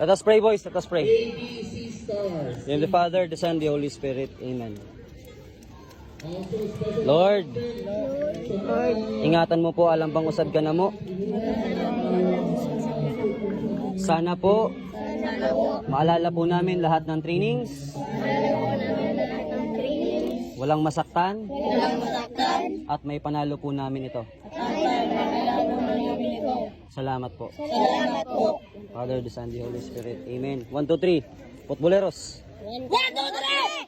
Let us pray, boys. Let us pray. ABC Stars. In the name of the Father, the Son, the Holy Spirit. Amen. Also special Lord, ingatan mo po alang bang usab ka na mo. Sana po, maalala po namin lahat ng trainings. Walang masaktan. At may panalo po namin ito. Salamat po. Father, the Son, the Holy Spirit. Amen. 1, 2, 3. Futboleros. 1, 2, 3!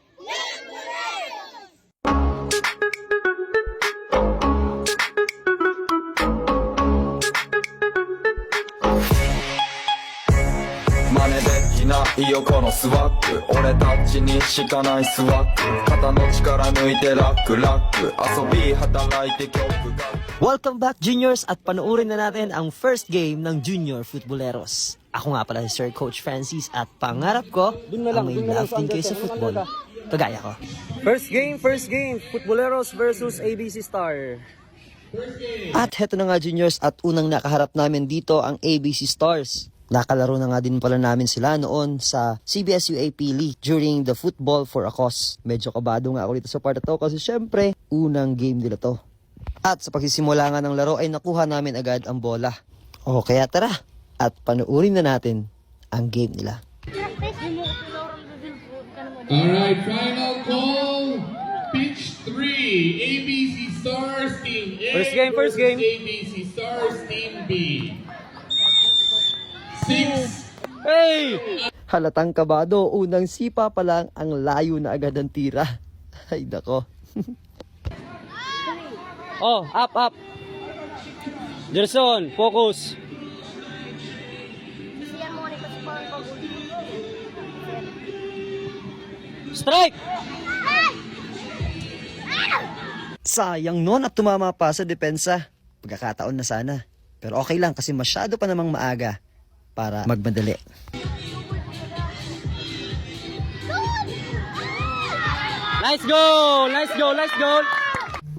真似できないよこのスワッグ俺たちにしかないスワッグ肩の力抜いてラックラック遊び働いて曲がWelcome back, Juniors, at panoorin na natin ang first game ng Junior Futboleros. Ako nga pala si Sir Coach Francis at pangarap ko ang may love din kayo sa football. Kagaya ko. First game. Futboleros versus ABC Star. At heto na nga, Juniors, at unang nakaharap namin dito ang ABC Stars. Nakalaro na nga din pala namin sila noon sa CBS-UAP League during the Football for a Cause. Medyo kabado nga ako dito sa part na to kasi syempre, unang game nila to. At sa pagsisimula nga ng laro ay nakuha namin agad ang bola. O kaya tara, at panuurin na natin ang game nila. Alright, final call. Pitch 3. ABC Stars Team A. First game. ABC Stars Team B. 6. Hey! Halatang kabado, unang sipa pa lang ang layo na agad ng tira. Ay nako. Oh, up. Gerson, focus. Strike! Sayang nun at tumama pa sa depensa. Pagkakataon na sana. Pero okay lang kasi masyado pa namang maaga para magmadali. Nice goal!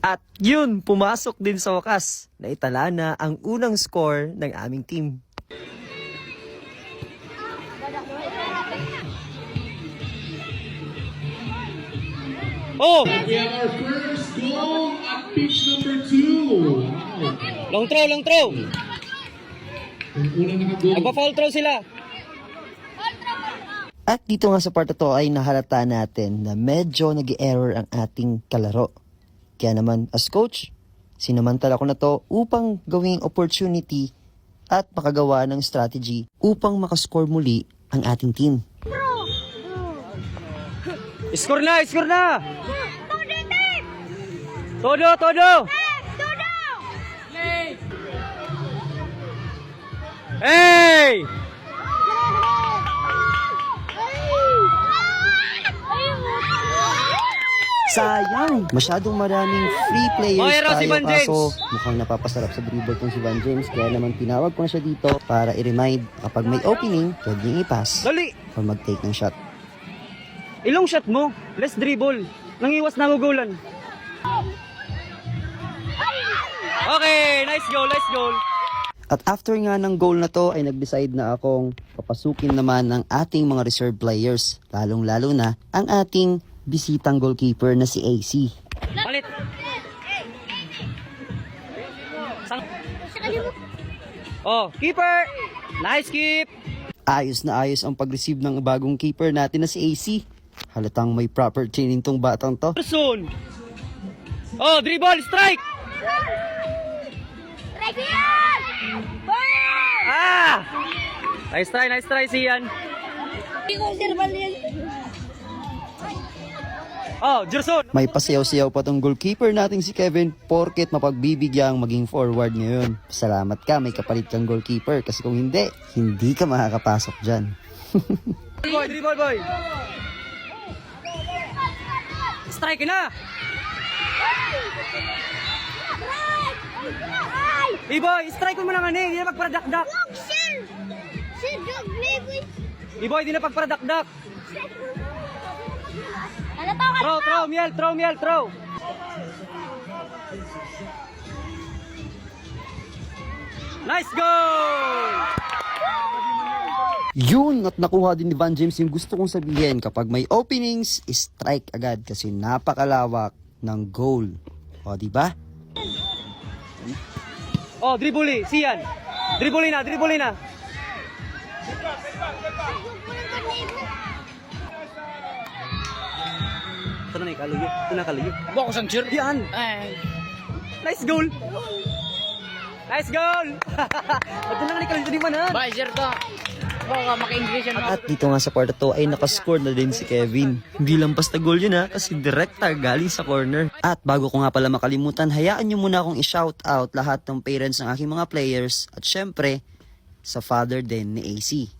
At yun, pumasok din sa wakas. Naitala na ang unang score ng aming team. Oh! We have our first goal at pitch number 2. Wow. Long throw. Ang unang nakagoal. Nagpa-foul throw sila. At dito nga sa part na to ay nahalata natin na medyo nag-error ang ating kalaro. Kaya naman as coach, sinamantala ko na to upang gawing opportunity at makagawa ng strategy upang makascore muli ang ating team. Score na! Todo! Hey! Sayang! Masyadong maraming free players Mayroon si tayo Van James. kaso mukhang napapasarap sa dribble tong si Van James. Kaya naman tinawag ko na siya dito para i-remind kapag may opening, pwede niyang i-pass Dali! or mag-take ng shot. Ilong shot mo. Let's dribble. Nangiwas na gugulan. Okay, nice goal. At after nga ng goal na to ay nag-decide na akong papasukin naman ang ating mga reserve players. Lalong-lalo na ang ating bisitang goalkeeper na si AC. Palit. Oh, keeper. Nice keep. Ayos na ayos ang pag-receive ng bagong keeper natin na si AC. Halatang may proper training tong batang to. Person. Oh, dribble, strike. Ah! Nice try, Sian. Oh, Gerson. May pasayaw-sayaw pa tong goalkeeper nating si Kevin porket mapagbibigyang maging forward ngayon. Salamat ka, may kapalit kang goalkeeper kasi kung hindi ka makakapasok dyan. Dribble boy. Strike na. Iboy, strike mo na nga hindi na pagparadakdak. Iboy, hindi na pagparadakdak. Throw, Miel. Nice goal! Yun, at nakuha din ni Van James yung gusto kong sabihin. Kapag may openings, strike agad kasi napakalawak ng goal. O, diba? Oh, dribble, Sian. Dribble na. Ito na kaluyo. Buka ko sang cheer. Yan. Nice goal. Nice goal. Ba't na nga kaluyo din man ha? Bye, sir to. Baka maka-English yan. At dito nga sa part 2 ay nakascore na din si Kevin. Hindi lang basta goal yun ha, kasi direkta galing sa corner. At bago ko nga pala makalimutan, hayaan nyo muna akong i-shout out lahat ng parents ng aking mga players at syempre sa father din ni AC.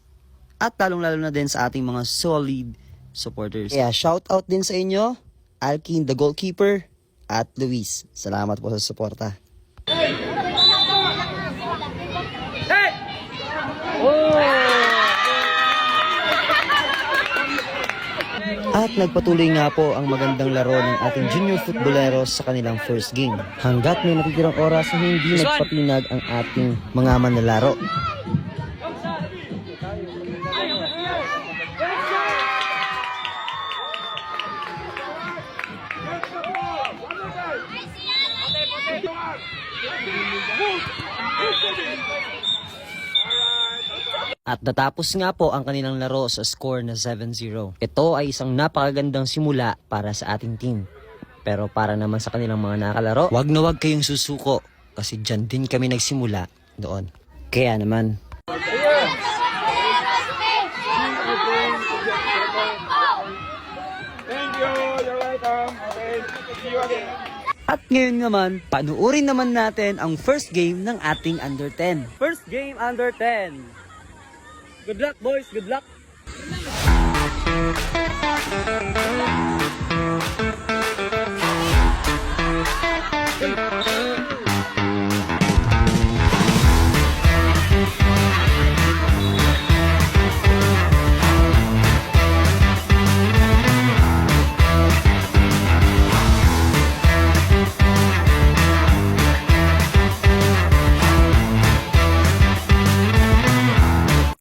At lalong-lalo na din sa ating mga solid supporters. Kaya shout out din sa inyo, Alkin the goalkeeper at Luis. Salamat po sa suporta. At nagpatuloy nga po ang magandang laro ng ating junior footballeros sa kanilang first game. Hanggat may natitirang oras na hindi nagpatinag ang ating mga manlalaro. At natapos nga po ang kanilang laro sa score na 7-0. Ito ay isang napakagandang simula para sa ating team. Pero para naman sa kanilang mga nakalaro, wag na wag kayong susuko kasi dyan din kami nagsimula doon. Kaya naman. At ngayon naman, panuorin naman natin ang first game ng ating under 10. First game under 10. Good luck, boys. Good luck.